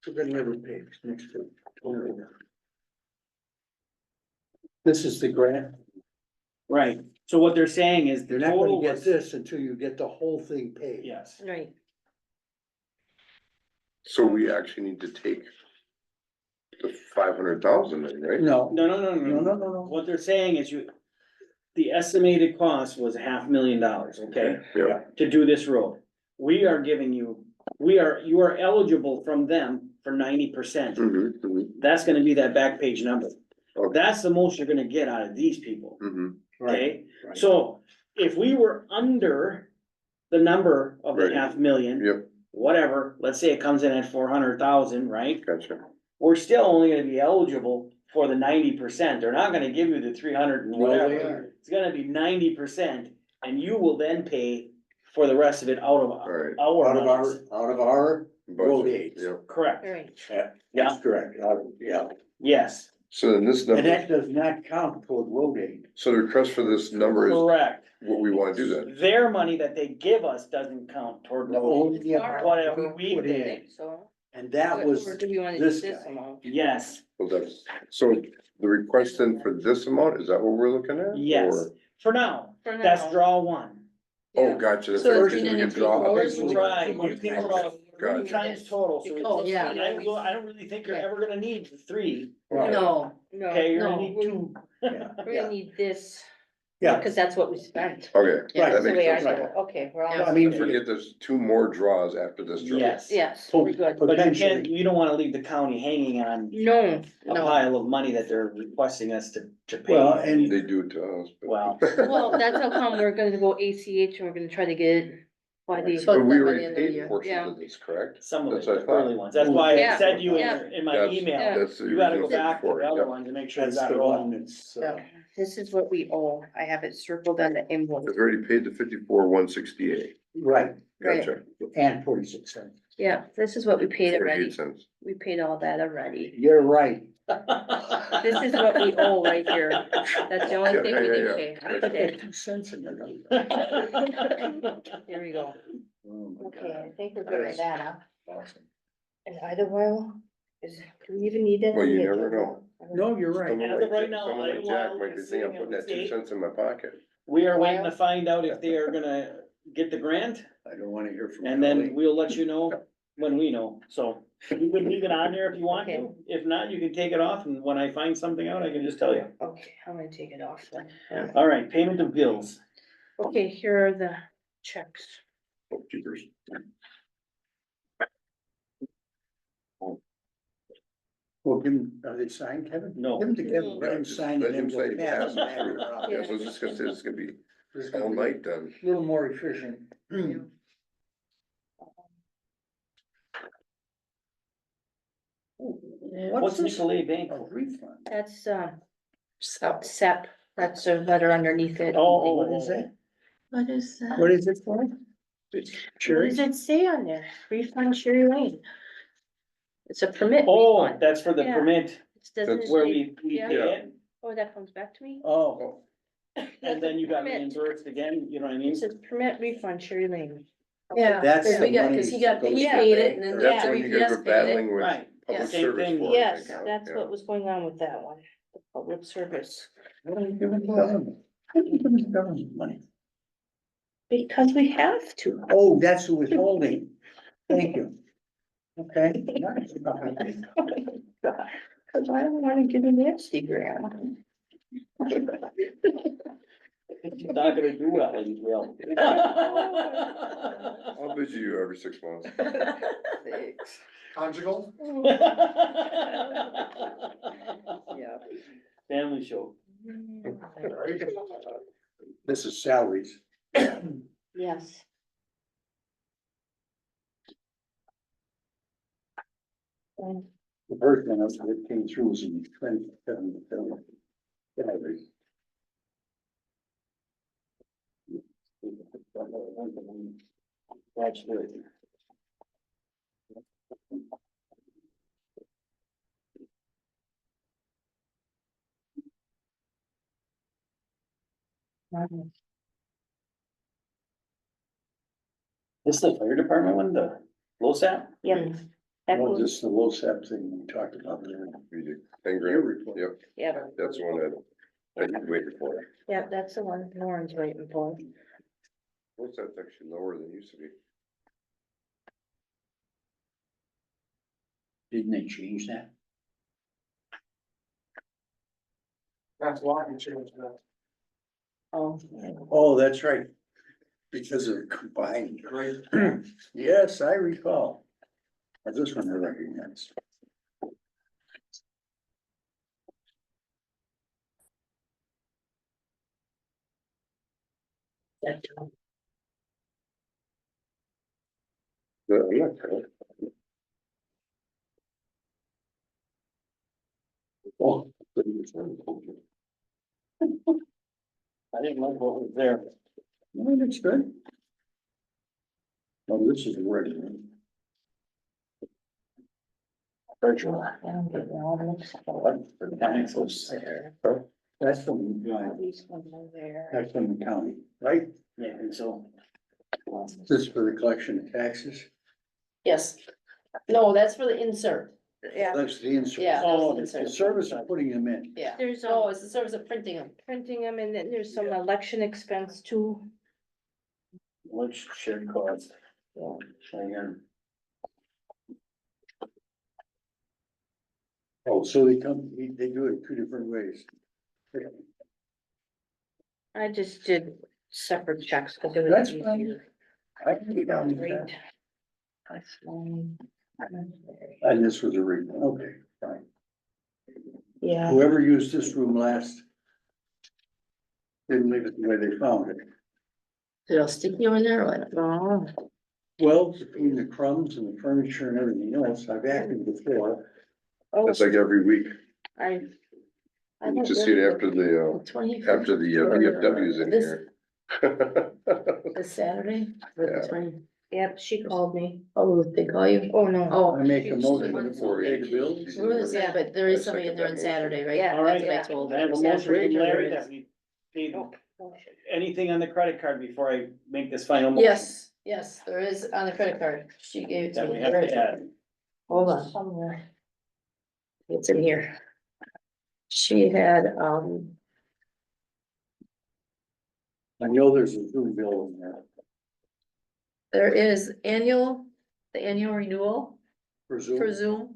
We're gonna never pay next week. This is the grant. Right, so what they're saying is the You're not total gonna get was, this until you get the whole thing paid. yes, Right, so we actually need to take the 500,000 then, right? No, no, no, no, no, no, no, no, no, no. what they're saying is the estimated cost was $500,000, okay, Yeah, to do this road. We are giving you, you are eligible from them for 90%. That's gonna be that back page number. Okay. That's the most you're gonna get out of these people, Right, okay? right. So if we were under the number of the Right. 500,000, Yep, whatever, let's say it comes in at 400,000, right? gotcha. We're still only gonna be eligible for the 90%. They're not gonna give you the 300 and No, they whatever. aren't. It's gonna be 90%, and you will then pay for the rest of it out of Alright. our Out of monies. our road Budget, aids. yeah. Correct, right, Yeah, Yeah. that's correct. Yeah, yes, So then this and number, that does not count toward road aid. so the request for this number is correct. what we wanna do then? Their money that they give us doesn't count toward The road. only amount Whatever we put in, pay. so. And that was Or do we wanna do this this guy. amount? Yes, Well, that's, so the request then for this amount, is that what we're looking at? yes, Or- for now, For that's now. draw one. Oh, gotcha, that's So right, it's because we gonna can take draw. yours? Right, you can draw three Gotcha. times total, so Oh, it's, yeah. I don't really think you're ever gonna need three. Right. No, No, Okay, you're gonna No. need two. Yeah, we're gonna need this, yeah, cause that's what we spent. Okay, Yeah. that That's the makes way I sense. do it, okay, we're Yeah. all, I mean, Forget there's two more draws after this draw. Yes. yes, we're good. But you can't, potentially. you don't wanna leave the county hanging on No, a No. pile of money that they're requesting us to pay. Well, and- They do it to us. but- Well, well, that's how come we're gonna go ACH and we're gonna try to get it by the. So- But we by the already end of the paid year. portions Yeah. of this, correct? some of it, That's what I the thought. early ones, that's why I Yeah. said you Yeah. in my That's- email, That's the you gotta go original back to for the it, other yep. ones and make sure you that's got the it all. one that's, Yeah. This is what we owe, I have it circled on the invoice, It's already paid the 54,168. right, Right. Gotcha. and 46 cents. yeah, this is what we paid already, 48 cents. we paid all that already. You're right. This is what we owe right here, that's the only Yeah, thing we yeah, didn't yeah. pay. I Okay, got 2 cents in there. here we go, Oh my okay, I God. think we're good with that, huh? Awesome. And either well, Do we even need that? Well, you never know. No, you're right. Someone As of right like, now, someone like I- Jack while might be it's thinking, I'm sitting putting at that the 2 cents in my pocket. We are waiting to find out if they are gonna get the grant, I don't wanna hear from. and then we'll let you know when we know, so. You can leave it on there if you want to, Okay. if not, you can take it off, and when I find something out, I can just tell you. Okay, I'm gonna take it off then. All right, payment of bills. Okay, here are the checks. Oh, jeepers. Well, give him, are they signed, Kevin? No. Give them to Kevin, let him Just sign let it him and say we'll he pass passes it through. around. Yeah, so it's just gonna say it's gonna be It's all gonna be night then. a little more efficient. What's Nicolay Bank? A refund. That's, So, SEP, that's a letter underneath it. What is that? what is that? What is it for? What Sure. does it say on there? Refund Sherry Lane. It's a permit Oh, refund. that's for the Yeah. permit, It doesn't where say- we Yeah. pay it, Oh, that comes back to me? Oh, and then you got Permit. reimbursed again, you know what I mean? It says permit refund Sherry Lane. Yeah, That's cause we the got, money cause he got, that he goes paid to it and then That's the when you guys WPS were paid it. battling with Right. public Yes. Same service thing. for it, I Yes, think, huh? that's Yeah. what was going on with that one, the public service. what are you giving the government? What are you giving the government money? Because we have to. Oh, that's the withholding. Thank you. Okay. Cause I don't wanna get a nasty gram. She's not gonna do well, you will. I'll visit you every 6 months. Conjugal? Yeah. Family show. This is salaries. Yes. The first one that came through was in 27. Salaries. That's good. This is the fire department one, the LoSAP? Yep. That Well, was, just the low SAP thing we talked about there. We did 10 Your grand, report. yep, yeah, that's the one that you waited for. yeah, that's the one Lauren's waiting for. What's that actually lower than it used to be? Didn't they change that? That's why you changed that. Oh. Oh, that's right. Because of combined. Right. Yes, I recall. This one I recognize. I'm not sure. Oh, I didn't like what was there. no, that's good. Oh, this is the regular one. Virtual. I'm getting all mixed up. That's from, These ones are there. that's from the county, right? Yeah, and so. This is for the collection of taxes. Yes, no, that's for the insert, Yeah, That's the insert. yeah. Oh, that's the the insert. service of putting them in. Yeah, there's, no, it's the service of printing them. printing them and then there's some election expense too. Which shared cost? Yeah. Hang on. Oh, so they come, they do it two different ways. I just did separate checks because it was That's fine. easier. I can get down with Great. that. That's one. And this was a refund, okay, fine. Yeah, Whoever used this room last didn't leave it the way they found it. Did I stick you in there or what? oh, Well, between the crumbs and the furniture and everything else, I've acted before. oh, That's like every week, I. I you don't just see it really- after After the VFWs in here. This Saturday? Or the Yeah. 20? Yep, she called me. Oh, they call you? Oh, no. Oh. I make a she's motion the one before we pay the bills. Who is that? But there I is somebody in there on second that Saturday, right? Yeah. All right, That's what I told I have a her. motion Saturday, from Larry there that is. we paid Oh, anything on the credit card before I make this final motion. Yes, yes, there is on the credit card. She gave it to That me. we have to add. Hold on. somewhere. It's in here. She had, I know there's a Zoom bill in there. there is the annual renewal For for Zoom.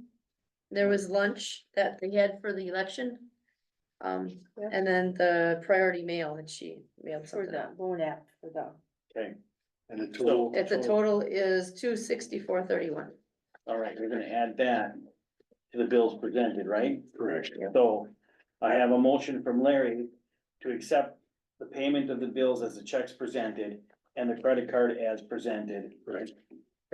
There was lunch that they had for the election. And then the priority mail that she mailed For something the out. loan app, for the. Okay, And the total. If the total is $264.31. all right, we're gonna add that to the bills presented, right? Correct. So I have a motion from Larry to accept the payment of the bills as the checks presented and the credit card as presented. Right.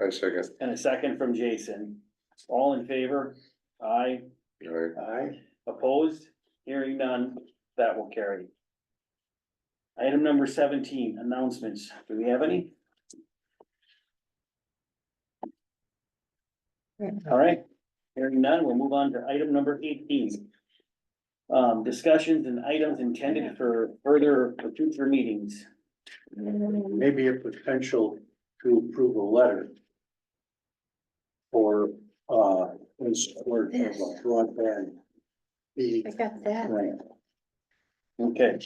I second. And a second from Jason. All in favor? Aye. All right. Aye. Opposed? Hearing none, that will carry. Item number 17, announcements. Do we have any? All right, hearing none, we'll move on to item number 18. Discussions and items intended for future meetings. Maybe a potential to approve a letter. For, in support of a broadband. The I got that. grant. Okay,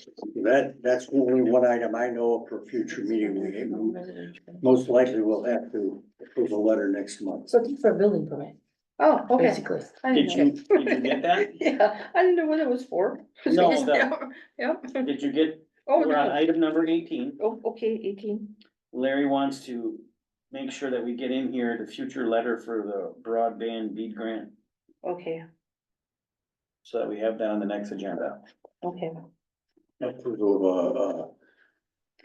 That's only one item I know of for future meeting. We most likely will have to approve a letter next month. So it's for a building permit, Oh, okay. basically. I did didn't you, know. did you get that? Yeah, I didn't know what it was for. No, Yep. Did you get, Oh, we're on no. item number 18. Oh, okay, 18. Larry wants to make sure that we get in here the future letter for the broadband bead grant, Okay, so that we have that on the next agenda. okay. Approval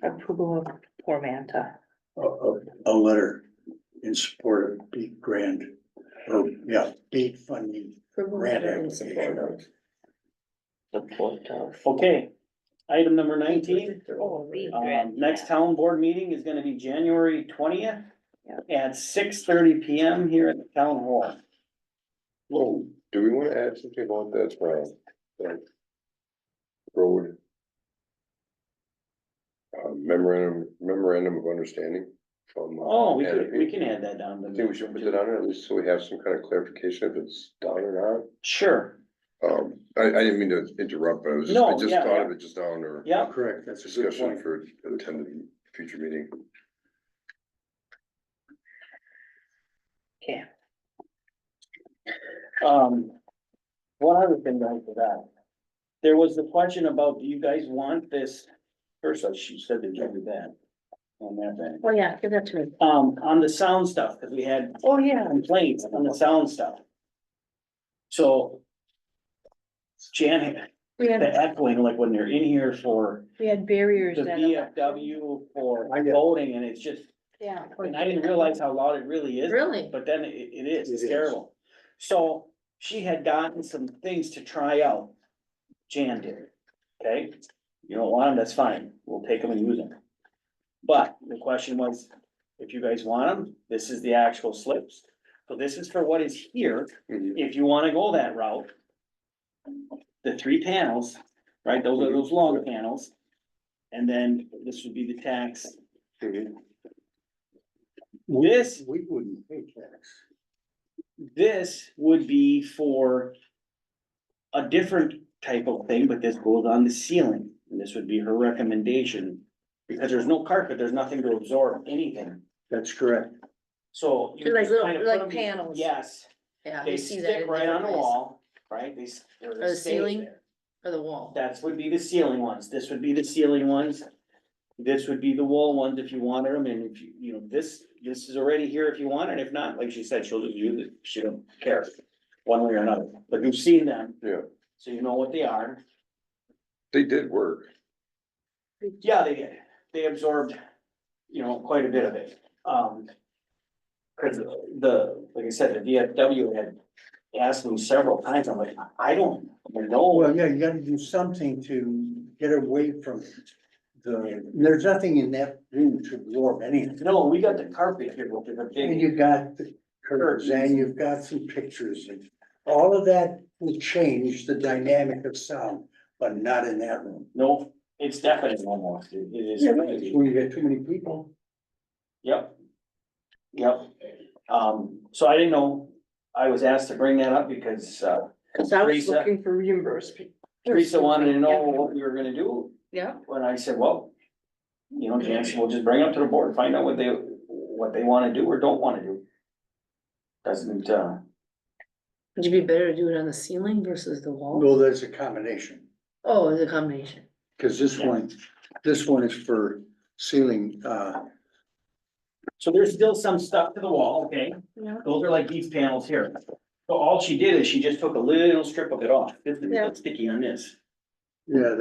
Approval of poor Manta. of a letter in support of beat grant. Or, yeah, beat funding. Approval Grant letter in support of. Support of. Okay, item number 19. Oh, lead Um, grant. next yeah. town board meeting is gonna be January 20th at 6:30 PM here at the town hall. Well, do we wanna add something about that, Brian? Like, road. Memorandum of understanding from. Oh, we Hannafin? can add that down. I think we should put that on there, at least so we have some kind of clarification if it's done or Sure, not. I didn't mean to interrupt, but I was just, No, I just yeah, thought yeah. of it just now under yeah, Correct, that's a good discussion point. for attending future meeting. Okay. one other thing right for that. There was the question about, do you guys want this? First, she said to give you that. On that thing. Oh, yeah, give that to me. On the sound stuff, cause we had Oh, yeah. complaints on the sound stuff. So. Janet, We the had, echoing, like when you're in here for we had barriers the that. VFW for voting, and it's just, Yeah. and I didn't realize how loud it really is. Really? But then it is, it's It is. terrible. So she had gotten some things to try out. Jan did, okay? You don't want them, that's fine, we'll take them and use them. But the question was, if you guys want them, this is the actual slips. So this is for what is here, if you wanna go that route. The 3 panels, right, those are those long panels. And then this would be the tax. This We wouldn't pay tax. This would be for a different type of thing, but this goes on the ceiling, and this would be her recommendation. Because there's no carpet, there's nothing to absorb anything, That's correct. so. you They're like just little- kind of like put 'em- panels. Yes, Yeah. they you see that stick in right on different the places. wall, right, or Or the stay ceiling? there. For the wall. That would be the ceiling ones, this would be the ceiling ones. This would be the wall ones if you wanted them, and if you know, this is already here if you want it, if not, like she said, she'll just use it, she don't care. One way or another, but you've seen them, Yeah, so you know what they are. they did work. Yeah, they did, they absorbed, you know, quite a bit of it, cause like I said, the DFW had asked me several times, I'm like, I don't know. Well, yeah, you gotta do something to get away from there's nothing in that room to absorb anything. No, we got the carpet here, which is a And big, you got the curtains and you've got some pictures and all of that will change the dynamic of sound, but not in that room. no, it's definitely almost, it is. Yeah, right, it's when you get too many people. Yep. Yep, so I didn't know, I was asked to bring that up because, Cause I was Teresa. looking for reimbursement. Teresa wanted to know what we were gonna do, Yeah, and I said, well, you know, Jancy, we'll just bring it up to the board, find out what they wanna do or don't wanna do. Doesn't, Would you be better to do it on the ceiling versus the wall? No, there's a combination, Oh, it's a combination. because this one is for ceiling, so there's still some stuff to the wall, okay? yeah, Those are like these panels here. So all she did is she just took a little strip of it off. This is Yeah. sticky on this. yeah,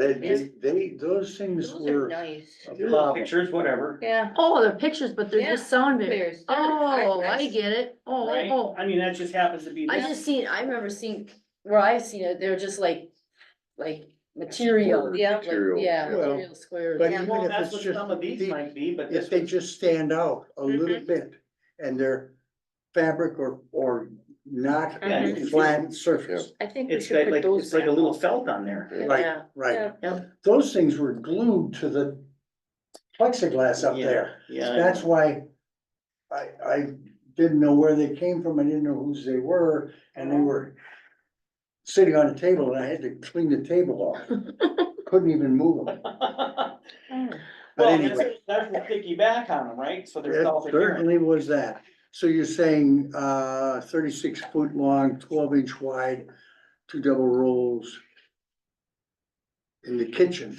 those things those are were nice. a Little problem. pictures, whatever. Yeah. Oh, they're pictures, but they're Yeah, just sound waves. There's. Oh, I get it. Oh, Right? oh. I mean, that just happens to be. I this. just seen, I remember seeing, where I've seen it, they're just like material. Yeah. Like, Material, yeah, yeah. material squares. But Yeah. even Well, if that's it's what just, some of these might be, but this if they was, just stand out a little Mhm. bit and they're fabric or not Yeah, you a can flat surface. I think we it's should put like, those. it's like a back. little felt on there. Right, Yeah. right. Yeah. Those things were glued to the plexiglass up there. Yeah. That's why I didn't know where they came from. I didn't know whose they were, and they were sitting on a table and I had to clean the table off. Couldn't even move them. Mm. But Well, anyway, that's the sticky back on them, right? So they're it self-adherent. certainly was that. So you're saying, 36 foot long, 12 inch wide, 2 double rolls in the kitchen,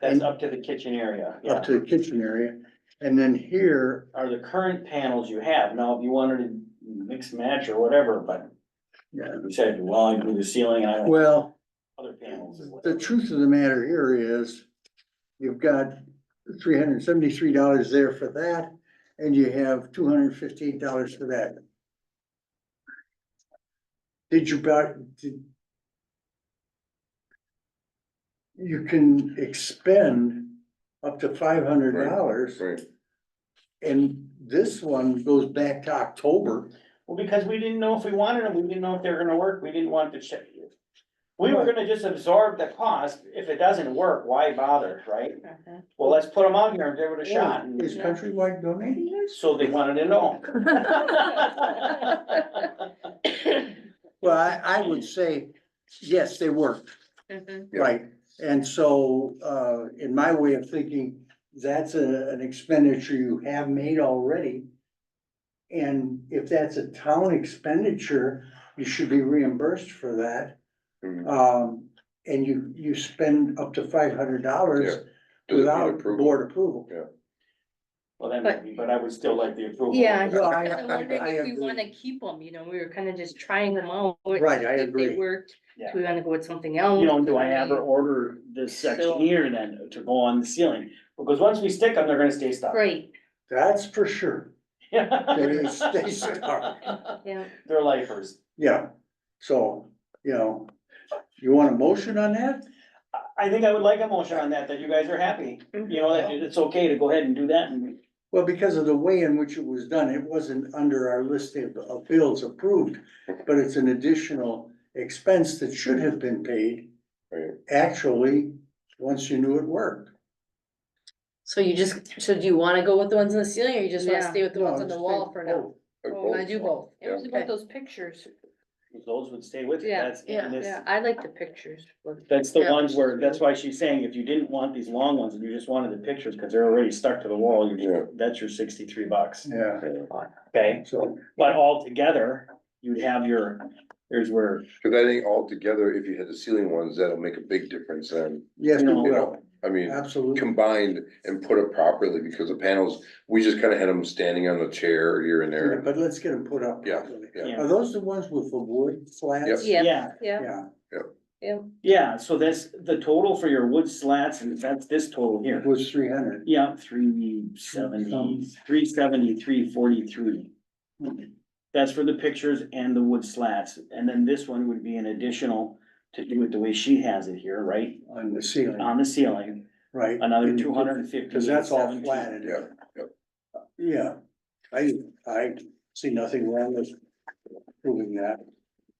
That's up to the kitchen area, yeah. up to the kitchen area. And then here, Are the current panels you have. Now, if you wanted to mix match or whatever, but yeah, you said, well, I do the ceiling and I don't well, other panels or the whatever. truth of the matter here is, you've got $373 there for that, and you have $258 for that. Did you you can expend up to $500, Right, and this one goes back to October. Well, because we didn't know if we wanted them, we didn't know if they were gonna work, we didn't want to check. We were gonna just absorb the cost, if it doesn't work, why bother, right? Mhm. Well, let's put them on here and give it a shot, and Is Countrywide donating this? so they wanted to know. Well, I would say, yes, they worked, Mhm. Yeah. right? And so, in my way of thinking, that's an expenditure you have made already. And if that's a town expenditure, you should be reimbursed for that. Mhm. And you spend up to $500 Does it need without approval? board approval. Well, that might be, but I would still like the approval. Yeah, Well, I I'm wondering if we agree. wanna keep them, you know, we were kinda just trying them out. Right, I If they agree. worked, Yeah. do we wanna go with something else? You know, do I have her order this section So- here then to go on the ceiling? Because once we stick them, they're gonna stay stuck. Right, That's for sure. They stay stuck. yeah. They're lifers. Yeah, so, you want a motion on that? I think I would like a motion on that you guys are happy, you know, that it's okay to go ahead and do that and. Well, because of the way in which it was done, it wasn't under our list of bills approved, but it's an additional expense that should have been paid. Right. Actually, once you knew it worked. So do you wanna go with the ones in the ceiling, or you just wanna Yeah. stay with the ones on the No, wall for now? oh, Like Oh, You wanna both. do both? It was Okay. about those pictures, Those would stay with you, Yeah, that's, yeah, and this, yeah, I like the pictures. that's the Yeah. ones where, that's why she's saying, if you didn't want these long ones and you just wanted the pictures, cause they're already stuck to the wall, Yeah. that's your $63, Yeah, okay? so, But altogether, you'd have here's where, Cause I think altogether, if you had the ceiling ones, that'll make a big difference then, yes, we You know, will, I mean, absolutely. combined and put it properly, because the panels, we just kinda had them standing on the chair here and Yeah, there. but let's get them put up. Yeah, properly. yeah. Are those the ones with the wood slats? Yeah, yeah, yeah, Yeah, yeah. yeah, so that's the total for your wood slats, and that's this total here. it was 300. Yeah, 343, That's for the pictures and the wood slats, and then this one would be an additional to do it the way she has it here, right? On the ceiling, On the ceiling, right? another 250. Cause that's all flatted. Yeah, Yeah, I see nothing wrong with proving that.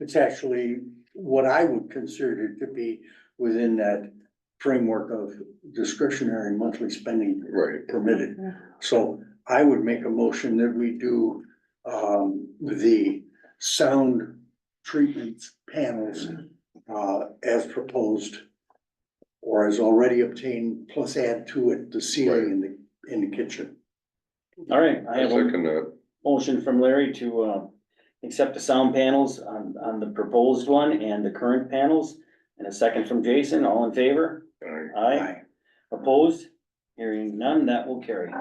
It's actually what I would consider it to be within that framework of discretionary monthly spending right, permitted. So I would make a motion that we do, the sound treatments panels, as proposed. Or as already obtained, plus add to it the ceiling in the kitchen. All right, I I have a second that. motion from Larry to, accept the sound panels on the proposed one and the current panels. And a second from Jason, all in favor? Alright. Aye. Opposed? Hearing none, that will carry.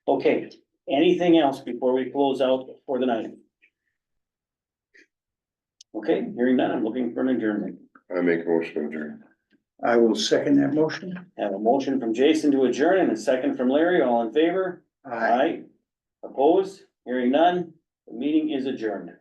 Okay, anything else before we close out for the night? Okay, hearing none, I'm looking for an adjournment. I make a motion to adjourn. I will second that motion. Have a motion from Jason to adjourn and a second from Larry, all in favor? Opposed? Hearing none, the meeting is adjourned.